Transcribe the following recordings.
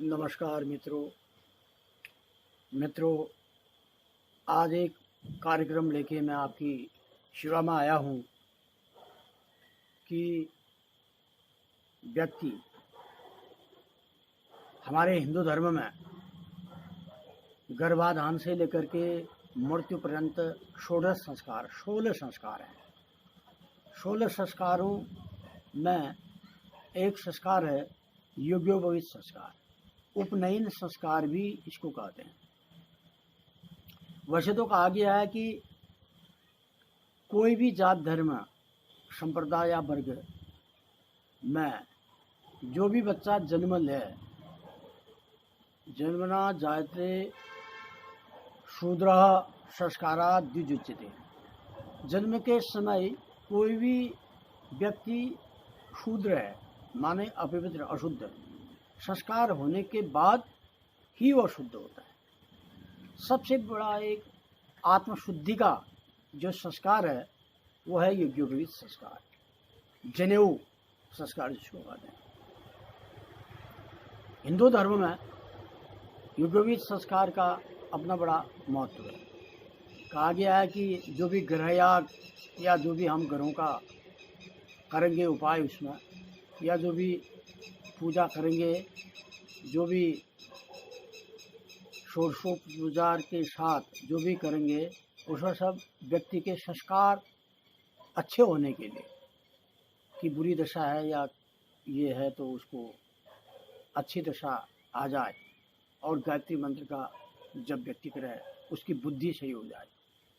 नमस्कार मित्रों, आज एक कार्यक्रम लेके मैं आपकी सेवा में आया हूँ कि व्यक्ति हमारे हिंदू धर्म में गर्भाधान से लेकर के मृत्यु पर्यंत 16 संस्कार हैं। 16 संस्कारों में एक संस्कार है यज्ञोपवीत संस्कार। उपनयन संस्कार भी इसको कहते हैं। वैसे तो कहा गया है कि कोई भी जात धर्म संप्रदाय या वर्ग में जो भी बच्चा जन्म ले, जन्मना जायते शूद्र संस्कारा द्विजुच्यते। जन्म के समय कोई भी व्यक्ति शूद्र है, माने अपवित्र, अशुद्ध। संस्कार होने के बाद ही वह शुद्ध होता है। सबसे बड़ा एक आत्मशुद्धि का जो संस्कार है वो है यज्ञोपवीत संस्कार, जनेऊ संस्कार जिसको कहते हैं। हिंदू धर्म में यज्ञोपवीत संस्कार का अपना बड़ा महत्व है। कहा गया है कि जो भी ग्रहयाग या जो भी हम ग्रहों का करेंगे उपाय, उसमें या जो भी पूजा करेंगे, जो भी षोडशोपचार के साथ जो भी करेंगे, उसमें सब व्यक्ति के संस्कार अच्छे होने के लिए, कि बुरी दशा है या ये है तो उसको अच्छी दशा आ जाए, और गायत्री मंत्र का जब व्यक्ति करे उसकी बुद्धि सही हो जाए,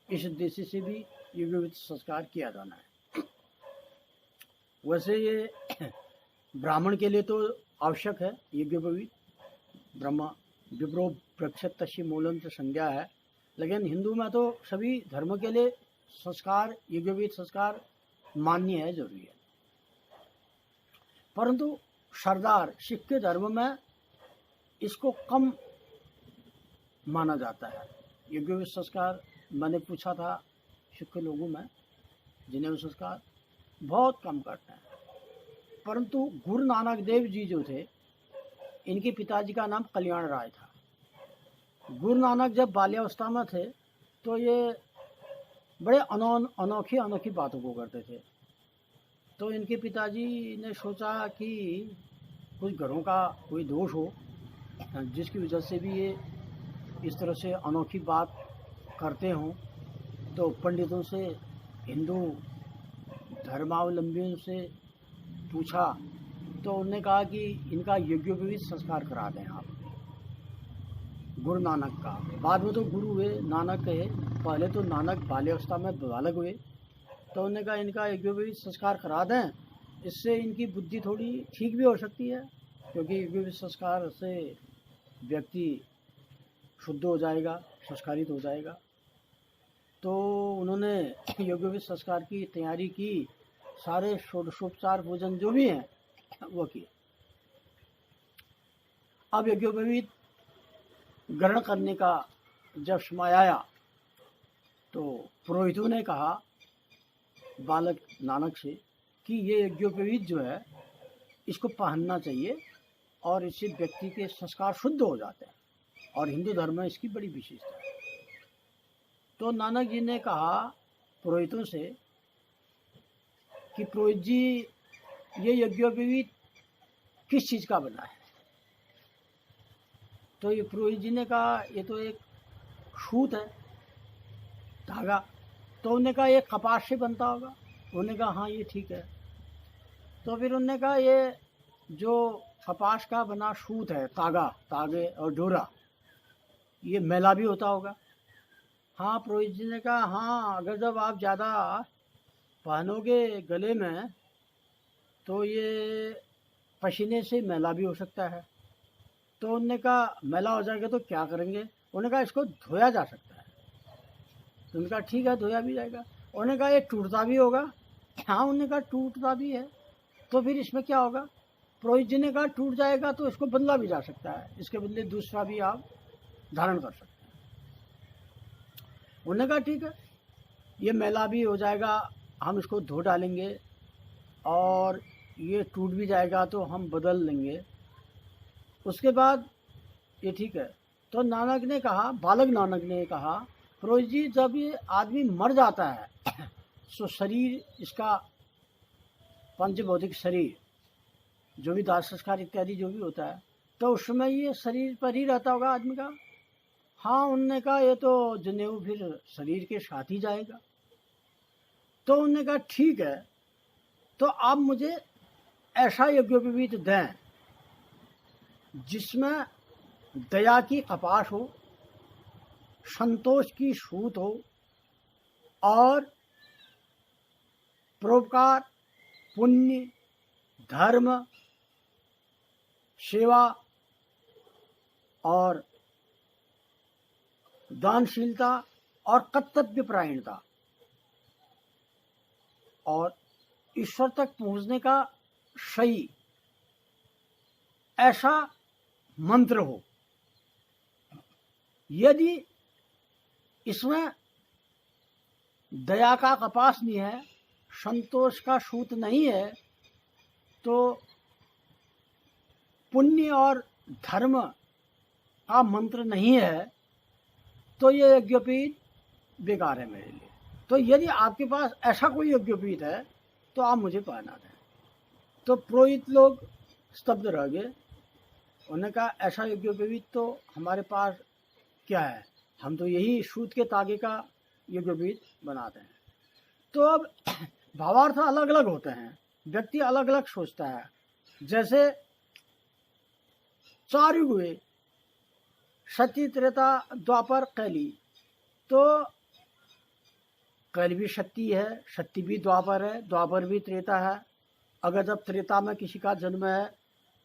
इस उद्देश्य से भी यज्ञोपवीत संस्कार किया जाना है। वैसे ये ब्राह्मण के लिए तो आवश्यक है यज्ञोपवीत। ब्रह्मा विप्रो प्रक्षतस्य मूलम से संज्ञा है, लेकिन हिंदू में तो सभी धर्म के लिए संस्कार, यज्ञोपवीत संस्कार मान्य है, जरूरी है। परंतु सरदार सिख के धर्म में इसको कम माना जाता है। यज्ञोपवीत संस्कार मैंने पूछा था सिख के लोगों में, जिन्हें वो संस्कार बहुत कम करते हैं। परंतु गुरु नानक देव जी जो थे, इनके पिताजी का नाम कल्याण राय था। गुरु नानक जब बाल्यावस्था में थे तो ये बड़े अनोखी बातों को करते थे। तो इनके पिताजी ने सोचा कि कुछ घरों का कोई दोष हो, जिसकी वजह से भी ये इस तरह से अनोखी बात करते हों। तो पंडितों से, हिंदू धर्मावलंबियों से पूछा, तो उन्होंने कहा कि इनका यज्ञोपवीत संस्कार करा दें आप, गुरु नानक का। बाद में तो गुरु हुए, नानक कहे। पहले तो नानक बाल्यावस्था में बालक हुए, तो उन्होंने कहा इनका यज्ञोपवीत संस्कार करा दें, इससे इनकी बुद्धि थोड़ी ठीक भी हो सकती है, क्योंकि यज्ञोपवीत संस्कार से व्यक्ति शुद्ध हो जाएगा, संस्कारित हो जाएगा। तो उन्होंने यज्ञोपवीत संस्कार की तैयारी की, सारे षोडशोपचार भोजन जो भी हैं वो किए। अब यज्ञोपवीत ग्रहण करने का जब समय आया तो पुरोहितों ने कहा बालक नानक से कि ये यज्ञोपवीत जो है इसको पहनना चाहिए, और इससे व्यक्ति के संस्कार शुद्ध हो जाते हैं, और हिंदू धर्म में इसकी बड़ी विशेषता है। तो नानक जी ने कहा पुरोहितों से कि पुरोहित जी, ये यज्ञोपवीत किस चीज़ का बना है? तो ये पुरोहित जी ने कहा ये तो एक सूत है, धागा। तो उन्होंने कहा ये कपास से बनता होगा। उन्होंने कहा हाँ ये ठीक है। तो फिर उन्होंने कहा ये जो कपास का बना सूत है, तागे और डोरा, ये मैला भी होता होगा। हाँ, पुरोहित जी ने कहा हाँ, अगर जब आप ज़्यादा पहनोगे गले में तो ये पसीने से मैला भी हो सकता है। तो उन्होंने कहा मैला हो जाएगा तो क्या करेंगे? उन्होंने कहा इसको धोया जा सकता है। तो उन्होंने कहा ठीक है, धोया भी जाएगा। उन्होंने कहा ये टूटता भी होगा। हाँ, उन्होंने कहा टूटता भी है। तो फिर इसमें क्या होगा? पुरोहित जी ने कहा टूट जाएगा तो इसको बदला भी जा सकता है, इसके बदले दूसरा भी आप धारण कर सकते हैं। उन्होंने कहा ठीक है, ये मैला भी हो जाएगा, हम इसको धो डालेंगे, और ये टूट भी जाएगा तो हम बदल लेंगे। उसके बाद ये ठीक है। तो नानक ने कहा, बालक नानक ने कहा, पुरोहित जी जब ये आदमी मर जाता है तो शरीर इसका पंचभौतिक शरीर जो भी दाह संस्कार इत्यादि जो भी होता है तो उस समय ये शरीर पर ही रहता होगा आदमी का। हाँ, उनने कहा ये तो जनेऊ फिर शरीर के साथ ही जाएगा। तो उन्होंने कहा ठीक है, तो आप मुझे ऐसा यज्ञोपवीत दें जिसमें दया की कपाश हो, संतोष की सूत हो और परोपकार, पुण्य, धर्म, सेवा और दानशीलता और कर्तव्यपरायणता और ईश्वर तक पहुंचने का सही ऐसा मंत्र हो। यदि इसमें दया का कपास नहीं है, संतोष का सूत नहीं है, तो पुण्य और धर्म का मंत्र नहीं है, तो ये यज्ञोपवीत बेकार है मेरे लिए। तो यदि आपके पास ऐसा कोई यज्ञोपवीत है तो आप मुझे पहना दें। तो पुरोहित लोग स्तब्ध रह गए। उन्होंने कहा ऐसा यज्ञोपवीत तो हमारे पास क्या है, हम तो यही सूत के तागे का यज्ञोपवीत बनाते हैं। तो अब भावार्थ अलग अलग होते हैं, व्यक्ति अलग अलग सोचता है। जैसे 4 युग हुए, सती, त्रेता, द्वापर, कैली। तो कैली भी सती है, सती भी द्वापर है, द्वापर भी त्रेता है। अगर जब त्रेता में किसी का जन्म है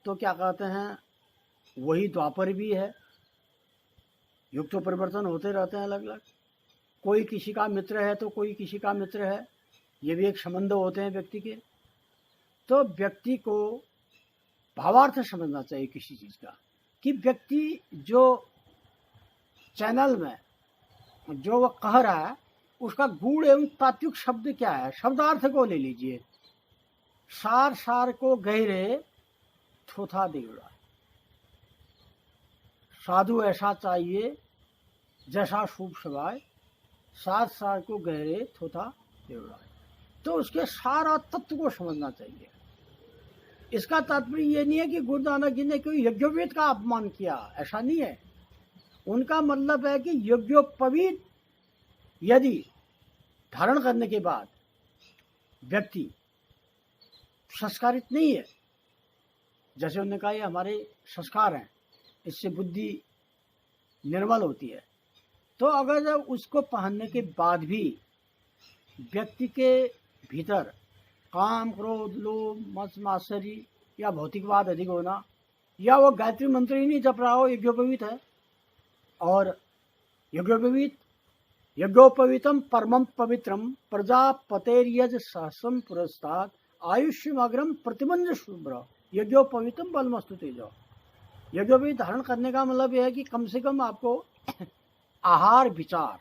तो क्या कहते हैं, वही द्वापर भी है। युग तो परिवर्तन होते रहते हैं अलग अलग। कोई किसी का मित्र है तो कोई किसी का मित्र है, ये भी एक संबंध होते हैं व्यक्ति के। तो व्यक्ति को भावार्थ समझना चाहिए किसी चीज़ का, कि व्यक्ति जो चैनल में जो वह कह रहा है उसका गूढ़ एवं तात्विक शब्द क्या है, शब्दार्थ को ले लीजिए। सार सार को गहरे थोथा देवड़ा, साधु ऐसा चाहिए जैसा शुभ सवाय, सार सार को गहरे थोथा देवड़ा। तो उसके सारा तत्व को समझना चाहिए। इसका तात्पर्य ये नहीं है कि गुरु नानक जी ने कोई यज्ञोपवीत का अपमान किया, ऐसा नहीं है। उनका मतलब है कि यज्ञोपवीत यदि धारण करने के बाद व्यक्ति संस्कारित नहीं है, जैसे उन्होंने कहा ये हमारे संस्कार हैं, इससे बुद्धि निर्मल होती है, तो अगर जब उसको पहनने के बाद भी व्यक्ति के भीतर काम, क्रोध, लोभ, मत्सर, मात्सर्य या भौतिकवाद अधिक होना, या वो गायत्री मंत्र ही नहीं जप रहा हो, यज्ञोपवीत है। और यज्ञोपवीतम परमं पवित्रम प्रजापतेर्यज सहस्रम पुरस्तात् आयुष्यमग्रम प्रतिबंध शुभ्र यज्ञोपवीतम बलमस्तु तेजो। यज्ञोपवीत धारण करने का मतलब यह है कि कम से कम आपको आहार विचार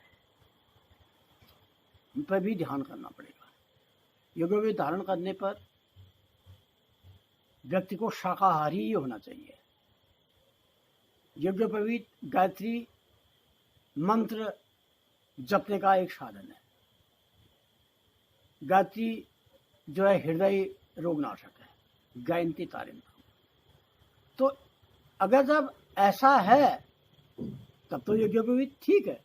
पर भी ध्यान करना पड़ेगा। यज्ञोपवीत धारण करने पर व्यक्ति को शाकाहारी ही होना चाहिए। यज्ञोपवीत गायत्री मंत्र जपने का एक साधन है। गायत्री जो है हृदय रोगनाशक है, गायंती तारिण। तो अगर जब ऐसा है तब तो यज्ञोपवीत ठीक है,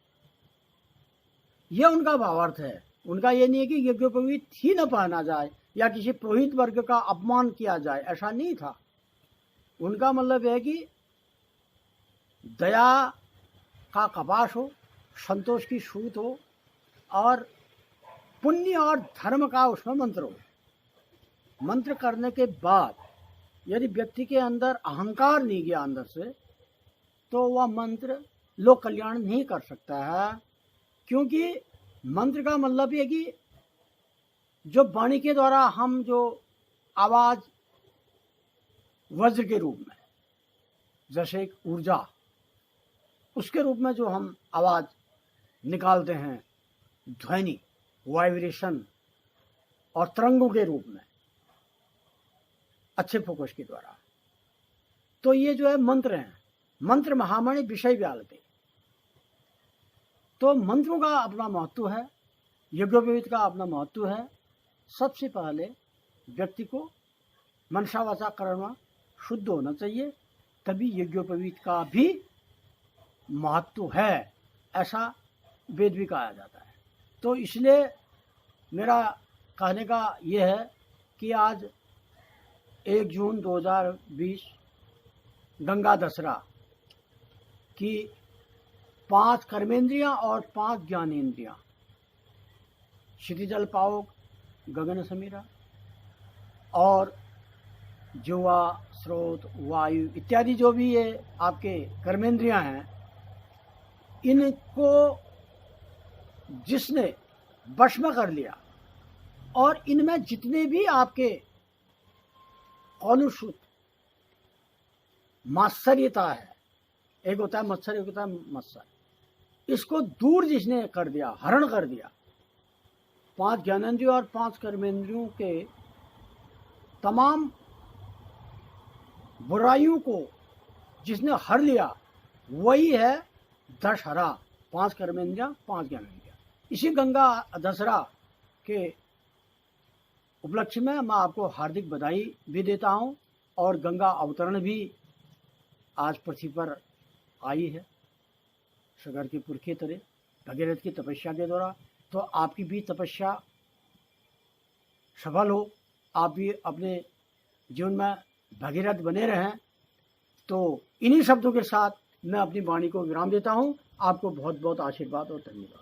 यह उनका भावार्थ है। उनका ये नहीं है कि यज्ञोपवीत ही न पहना जाए या किसी पुरोहित वर्ग का अपमान किया जाए, ऐसा नहीं था। उनका मतलब है कि दया का कपाश हो, संतोष की सूत हो और पुण्य और धर्म का उसमें मंत्र हो। मंत्र करने के बाद यदि व्यक्ति के अंदर अहंकार नहीं गया अंदर से, तो वह मंत्र लोक कल्याण नहीं कर सकता है। क्योंकि मंत्र का मतलब ये कि जो वाणी के द्वारा हम जो आवाज वज्र के रूप में, जैसे एक ऊर्जा, उसके रूप में जो हम आवाज निकालते हैं, ध्वनि, वाइब्रेशन और तरंगों के रूप में अच्छे फोकस के द्वारा, तो ये जो है मंत्र हैं। मंत्र महामणि विषय व्यालते। तो मंत्रों का अपना महत्व है, यज्ञोपवीत का अपना महत्व है। सबसे पहले व्यक्ति को मनसा वाचा कर्म शुद्ध होना चाहिए, तभी यज्ञोपवीत का भी महत्व है, ऐसा वेद भी कहा जाता है। तो इसलिए मेरा कहने का ये है कि आज 1 जून 2020 गंगा दशहरा की 5 कर्मेंद्रियां और 5 ज्ञानेंद्रियां, क्षिति जल पाओ गगन समीरा, और जुआ स्रोत वायु इत्यादि जो भी ये आपके कर्मेंद्रियां हैं, इनको जिसने वश में कर लिया और इनमें जितने भी आपके कलुषित मात्सर्यता है, एक होता है मत्सर, एक होता है मत्सर, इसको दूर जिसने कर दिया, हरण कर दिया, 5 ज्ञानेंद्रियों और 5 कर्मेंद्रियों के तमाम बुराइयों को जिसने हर लिया, वही है दशहरा। 5 कर्मेंद्रियां 5 ज्ञानेंद्रियां। इसी गंगा दशहरा के उपलक्ष्य में मैं आपको हार्दिक बधाई भी देता हूं, और गंगा अवतरण भी आज पृथ्वी पर आई है सगर के पुरखे तरह भगीरथ की तपस्या के द्वारा। तो आपकी भी तपस्या सफल हो, आप भी अपने जीवन में भगीरथ बने रहें। तो इन्हीं शब्दों के साथ मैं अपनी वाणी को विराम देता हूं। आपको बहुत बहुत आशीर्वाद और धन्यवाद।